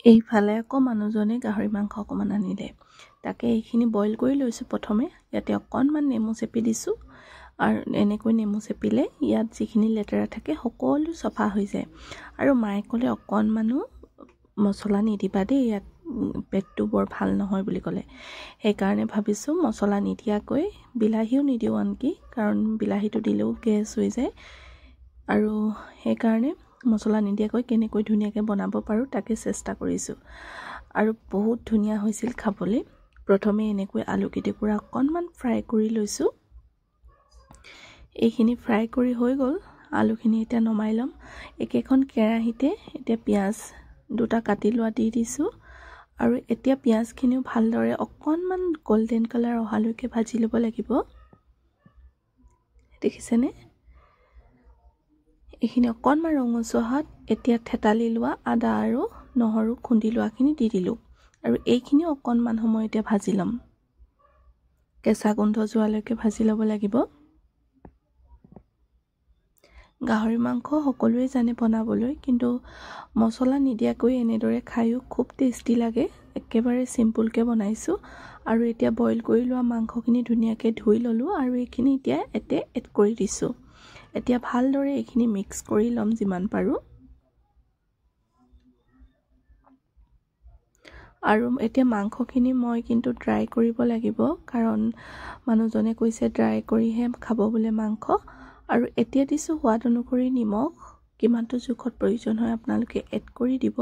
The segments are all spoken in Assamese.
এইফালে আকৌ মানুহজনে গাহৰি মাংস অকণমান আনিলে, তাকে এইখিনি বইল কৰি লৈছোঁ। প্ৰথমে ইয়াতে অকণমান নেমু চেপি দিছোঁ, আৰু এনেকৈ নেমু চেপিলে ইয়াত যিখিনি লেতেৰা থাকে সকলো চফা হৈ যায়। আৰু মায়ে ক'লে অকণমানো মছলা নিদিবা দেই, ইয়াত পেটটো বৰ ভাল নহয় বুলি ক'লে। সেইকাৰণে ভাবিছোঁ মছলা নিদিয়াকৈ, বিলাহীও নিদিওঁ আনকি, কাৰণ বিলাহীটো দিলেও গেছ হৈ যায়। আৰু সেইকাৰণে মছলা নিদিয়াকৈ কেনেকৈ ধুনীয়াকৈ বনাব পাৰোঁ তাকে চেষ্টা কৰিছোঁ, আৰু বহুত ধুনীয়া হৈছিল খাবলৈ। প্ৰথমে এনেকৈ আলুকেইটুকুৰা অকণমান ফ্ৰাই কৰি লৈছোঁ। এইখিনি ফ্ৰাই কৰি হৈ গ'ল। আলুখিনি এতিয়া নমাই ল'ম। একেখন কেৰাহীতে এতিয়া পিঁয়াজ দুটা কাটি লোৱা দি দিছোঁ, আৰু এতিয়া পিঁয়াজখিনিও ভালদৰে অকণমান গল্ডেন কালাৰ অহালৈকে ভাজি ল'ব লাগিব। দেখিছেনে? এইখিনি অকণমান ৰঙচুৱা হোৱাত এতিয়া থেতালি লোৱা আদা আৰু নহৰু খুন্দি লোৱাখিনি দি দিলোঁ, আৰু এইখিনিও অকণমান সময় এতিয়া ভাজি ল'ম। কেঁচা গোন্ধ যোৱালৈকে ভাজি ল'ব লাগিব। গাহৰি মাংস সকলোৱে জানে বনাবলৈ, কিন্তু মছলা নিদিয়াকৈ এনেদৰে খায়ো খুব টেষ্টি লাগে। একেবাৰে চিম্পুলকৈ বনাইছোঁ। আৰু এতিয়া বইল কৰি লোৱা মাংসখিনি ধুনীয়াকৈ ধুই ল'লোঁ, আৰু এইখিনি এতিয়া এড কৰি দিছোঁ। এতিয়া ভালদৰে এইখিনি মিক্স কৰি ল'ম যিমান পাৰোঁ। আৰু এতিয়া মাংসখিনি মই কিন্তু ড্ৰাই কৰিব লাগিব, কাৰণ মানুহজনে কৈছে ড্ৰাই কৰিহে খাব বোলে মাংস। আৰু এতিয়া দিছোঁ সোৱাদ অনুসৰি নিমখ, কিমানটো জোখত প্ৰয়োজন হয় আপোনালোকে এড কৰি দিব,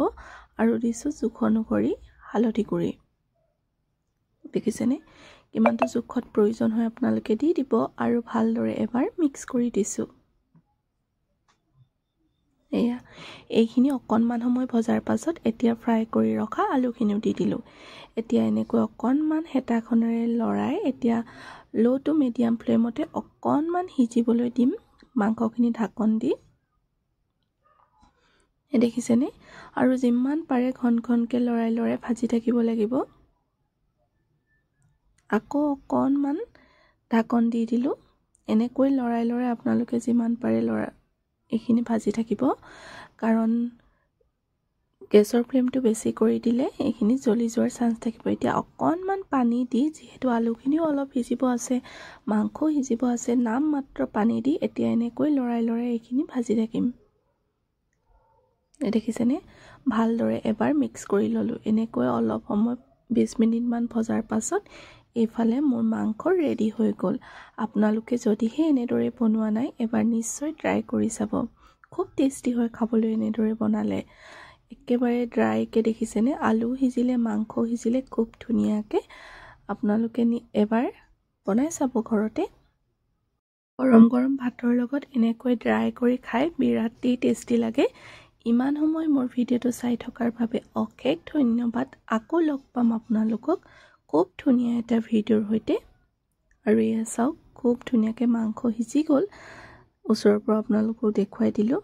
আৰু দিছোঁ জোখ অনুসৰি হালধি গুড়ি। দেখিছেনে? কিমানটো জোখত প্ৰয়োজন হয় আপোনালোকে দি দিব, আৰু ভালদৰে এবাৰ মিক্স কৰি দিছোঁ। এয়া এইখিনি অকণমান সময় ভজাৰ পাছত এতিয়া ফ্ৰাই কৰি ৰখা আলুখিনিও দি দিলোঁ। এতিয়া এনেকৈ অকণমান হেতাখনেৰে লৰাই এতিয়া ল' টু মিডিয়াম ফ্লেমতে অকণমান সিজিবলৈ দিম, মাংসখিনি ঢাকন দি। দেখিছেনে? আৰু যিমান পাৰে ঘন ঘনকৈ লৰাই ভাজি থাকিব লাগিব। আকৌ অকণমান ঢাকন দি দিলোঁ। এনেকৈ লৰাই আপোনালোকে যিমান পাৰে এইখিনি ভাজি থাকিব, কাৰণ গেছৰ ফ্লেমটো বেছি কৰি দিলে এইখিনি জ্বলি যোৱাৰ চান্স থাকিব। এতিয়া অকণমান পানী দি, যিহেতু আলুখিনিও অলপ সিজিব আছে, মাংসও সিজিব আছে, নাম মাত্ৰ পানী দি এতিয়া এনেকৈ লৰাই এইখিনি ভাজি থাকিম। দেখিছেনে? ভালদৰে এবাৰ মিক্স কৰি ল'লোঁ। এনেকৈ অলপ সময় 20 মিনিটমান ভজাৰ পাছত এইফালে মোৰ মাংস ৰেডি হৈ গ'ল। আপোনালোকে যদিহে এনেদৰে বনোৱা নাই, এবাৰ নিশ্চয় ট্ৰাই কৰি চাব। খুব টেষ্টি হয় খাবলৈ এনেদৰে বনালে। একেবাৰে ড্ৰাইকৈ দেখিছেনে? আলু সিজিলে, মাংস সিজিলে খুব ধুনীয়াকৈ। আপোনালোকে এবাৰ বনাই চাব ঘৰতে। গৰম গৰম ভাতৰ লগত এনেকৈ ড্ৰাই কৰি খাই বিৰাটেই টেষ্টি লাগে। ইমান সময় মোৰ ভিডিঅ'টো চাই থকাৰ বাবে অশেষ ধন্যবাদ। আকৌ লগ পাম আপোনালোকক খুব ধুনীয়া এটা ভিডিঅ'ৰ সৈতে। আৰু এয়া চাওক, খুব ধুনীয়াকৈ মাংস সিজি গ'ল। ওচৰৰ পৰা আপোনালোকক দেখুৱাই দিলোঁ,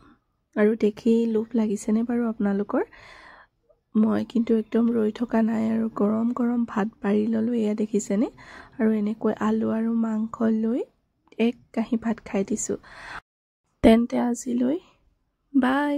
আৰু দেখি লোভ লাগিছেনে বাৰু আপোনালোকৰ? মই কিন্তু একদম ৰৈ থকা নাই, আৰু গৰম গৰম ভাত বাঢ়ি ল'লোঁ। এয়া দেখিছেনে? আৰু এনেকৈ আলু আৰু মাংস লৈ এক কাঁহী ভাত খাই দিছোঁ। তেন্তে আজিলৈ বাই।